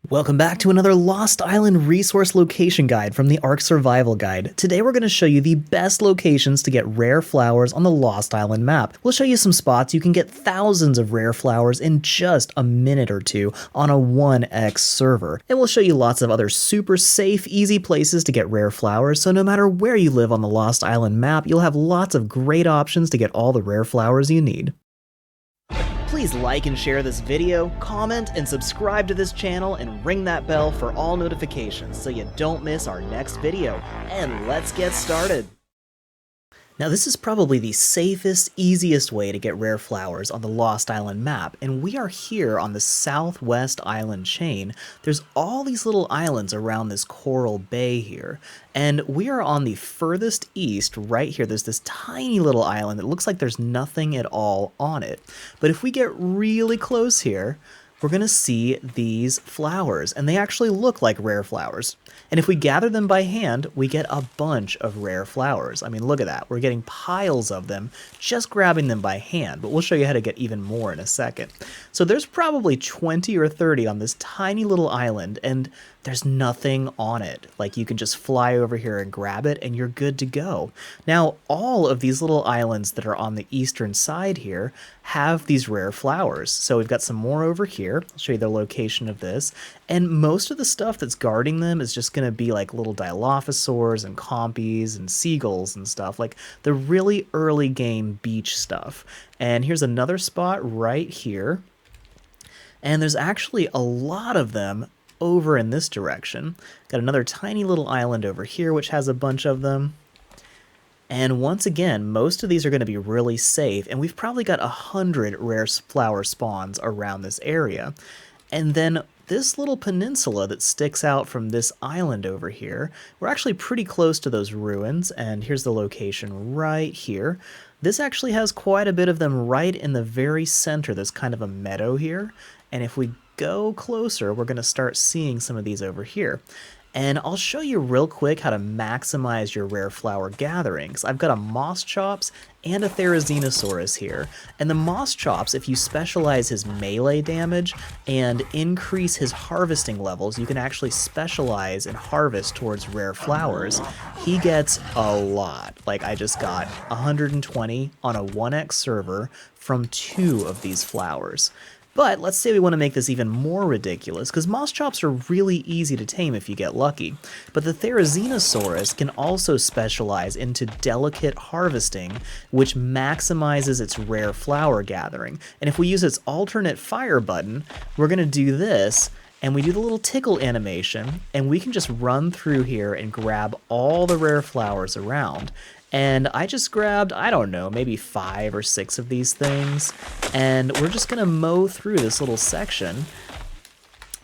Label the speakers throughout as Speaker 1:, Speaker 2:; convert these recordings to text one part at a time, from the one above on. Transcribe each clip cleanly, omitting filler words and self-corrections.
Speaker 1: Welcome back to another Lost Island resource location guide from the Ark Survival Guide. Today we're going to show you the best locations to get rare flowers on the Lost Island map. We'll show you some spots you can get thousands of rare flowers in just a minute or two on a 1x server. And we'll show you lots of other super safe, easy places to get rare flowers, so no matter where you live on the Lost Island map, you'll have lots of great options to get all the rare flowers you need. Please like and share this video, comment and subscribe to this channel, and ring that bell for all notifications so you don't miss our next video. And let's get started! Now this is probably the safest, easiest way to get rare flowers on the Lost Island map, and we are here on the southwest island chain. There's all these little islands around this coral bay here, and we are on the furthest east right here. There's this tiny little island that looks like there's nothing at all on it. But if we get really close here, we're going to see these flowers, and they actually look like rare flowers. And if we gather them by hand, we get a bunch of rare flowers. I mean, look at that. We're getting piles of them just grabbing them by hand, but we'll show you how to get even more in a second. So there's probably 20 or 30 on this tiny little island, and there's nothing on it. Like, you can just fly over here and grab it, and you're good to go. Now, all of these little islands that are on the eastern side here have these rare flowers. So we've got some more over here. I'll show you the location of this. And most of the stuff that's guarding them is just going to be like little Dilophosaurs and Compies and seagulls and stuff, like the really early game beach stuff. And here's another spot right here. And there's actually a lot of them over in this direction. Got another tiny little island over here which has a bunch of them. And once again, most of these are going to be really safe, and we've probably got 100 rare flower spawns around this area. And then this little peninsula that sticks out from this island over here, we're actually pretty close to those ruins, and here's the location right here. This actually has quite a bit of them right in the very center. There's kind of a meadow here, and if we go closer, we're going to start seeing some of these over here. And I'll show you real quick how to maximize your rare flower gatherings. I've got a Moschops and a Therizinosaurus here. And the Moschops, if you specialize his melee damage and increase his harvesting levels, you can actually specialize and harvest towards rare flowers. He gets a lot. Like, I just got 120 on a 1x server from 2 of these flowers. But let's say we want to make this even more ridiculous, because Moschops are really easy to tame if you get lucky. But the Therizinosaurus can also specialize into delicate harvesting, which maximizes its rare flower gathering. And if we use its alternate fire button, we're going to do this, and we do the little tickle animation, and we can just run through here and grab all the rare flowers around. And I just grabbed, I don't know, maybe 5 or 6 of these things, and we're just gonna mow through this little section.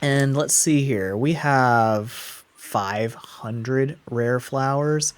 Speaker 1: And let's see here, we have 500 rare flowers,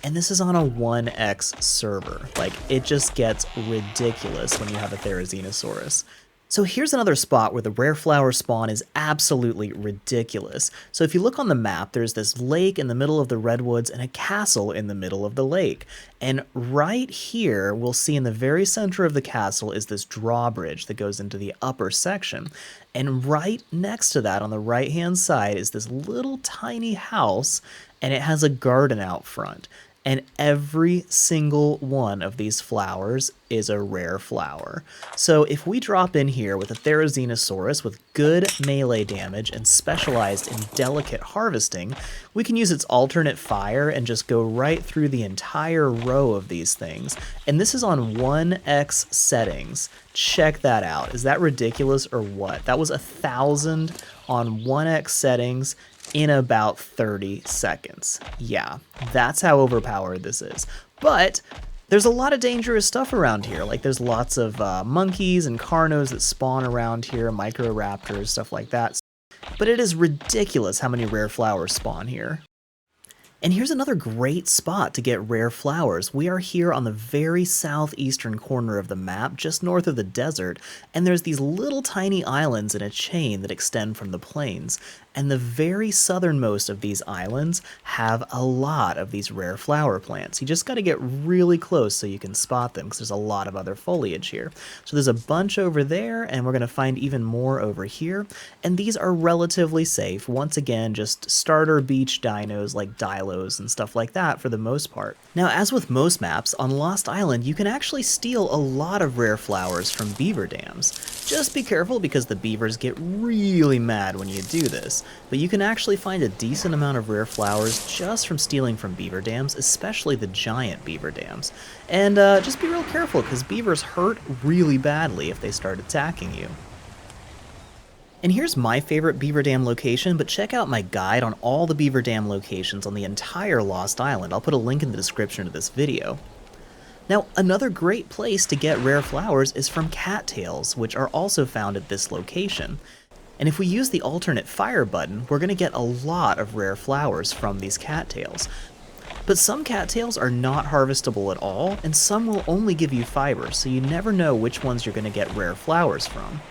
Speaker 1: and this is on a 1x server. Like, it just gets ridiculous when you have a Therizinosaurus. So here's another spot where the rare flower spawn is absolutely ridiculous. So if you look on the map, there's this lake in the middle of the redwoods and a castle in the middle of the lake. And right here, we'll see in the very center of the castle is this drawbridge that goes into the upper section. And right next to that on the right-hand side is this little tiny house, and it has a garden out front. And every single one of these flowers is a rare flower. So if we drop in here with a Therizinosaurus with good melee damage and specialized in delicate harvesting, we can use its alternate fire and just go right through the entire row of these things. And this is on 1x settings. Check that out. Is that ridiculous or what? That was 1,000 on 1x settings in about 30 seconds. Yeah, that's how overpowered this is. But there's a lot of dangerous stuff around here. Like, there's lots of monkeys and carnos that spawn around here, microraptors, stuff like that. But it is ridiculous how many rare flowers spawn here. And here's another great spot to get rare flowers. We are here on the very southeastern corner of the map, just north of the desert, and there's these little tiny islands in a chain that extend from the plains. And the very southernmost of these islands have a lot of these rare flower plants. You just got to get really close so you can spot them because there's a lot of other foliage here. So there's a bunch over there, and we're going to find even more over here. And these are relatively safe. Once again, just starter beach dinos like Dilos and stuff like that for the most part. Now, as with most maps, on Lost Island, you can actually steal a lot of rare flowers from beaver dams. Just be careful because the beavers get really mad when you do this. But you can actually find a decent amount of rare flowers just from stealing from beaver dams, especially the giant beaver dams. And just be real careful because beavers hurt really badly if they start attacking you. And here's my favorite beaver dam location, but check out my guide on all the beaver dam locations on the entire Lost Island. I'll put a link in the description of this video. Now, another great place to get rare flowers is from cattails, which are also found at this location. And if we use the alternate fire button, we're going to get a lot of rare flowers from these cattails. But some cattails are not harvestable at all, and some will only give you fiber, so you never know which ones you're going to get rare flowers from.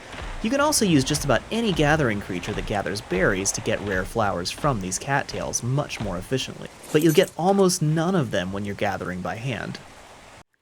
Speaker 1: You can also use just about any gathering creature that gathers berries to get rare flowers from these cattails much more efficiently, but you'll get almost none of them when you're gathering by hand.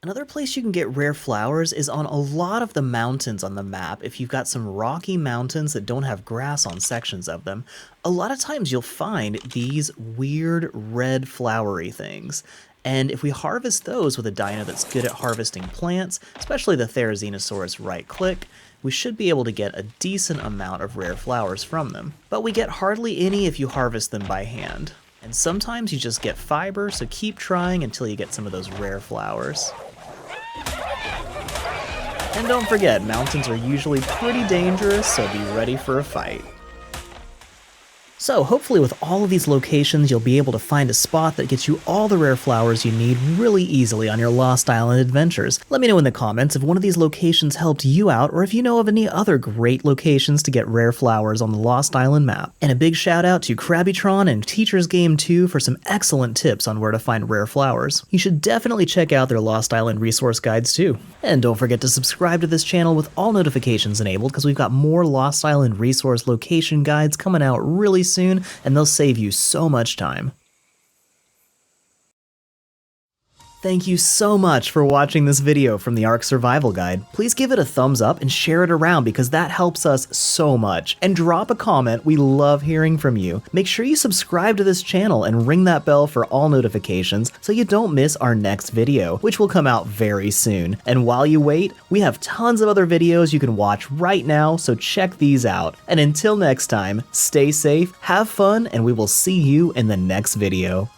Speaker 1: Another place you can get rare flowers is on a lot of the mountains on the map. If you've got some rocky mountains that don't have grass on sections of them, a lot of times you'll find these weird red flowery things. And if we harvest those with a dino that's good at harvesting plants, especially the Therizinosaurus right-click, we should be able to get a decent amount of rare flowers from them. But we get hardly any if you harvest them by hand. And sometimes you just get fiber, so keep trying until you get some of those rare flowers. And don't forget, mountains are usually pretty dangerous, so be ready for a fight. So hopefully with all of these locations you'll be able to find a spot that gets you all the rare flowers you need really easily on your Lost Island adventures. Let me know in the comments if one of these locations helped you out or if you know of any other great locations to get rare flowers on the Lost Island map. And a big shout out to Krabbytron and Teacher's Game 2 for some excellent tips on where to find rare flowers. You should definitely check out their Lost Island resource guides too. And don't forget to subscribe to this channel with all notifications enabled because we've got more Lost Island resource location guides coming out really soon, and they'll save you so much time. Thank you so much for watching this video from the Ark Survival Guide. Please give it a thumbs up and share it around because that helps us so much. And drop a comment, we love hearing from you. Make sure you subscribe to this channel and ring that bell for all notifications so you don't miss our next video, which will come out very soon. And while you wait, we have tons of other videos you can watch right now, so check these out. And until next time, stay safe, have fun, and we will see you in the next video.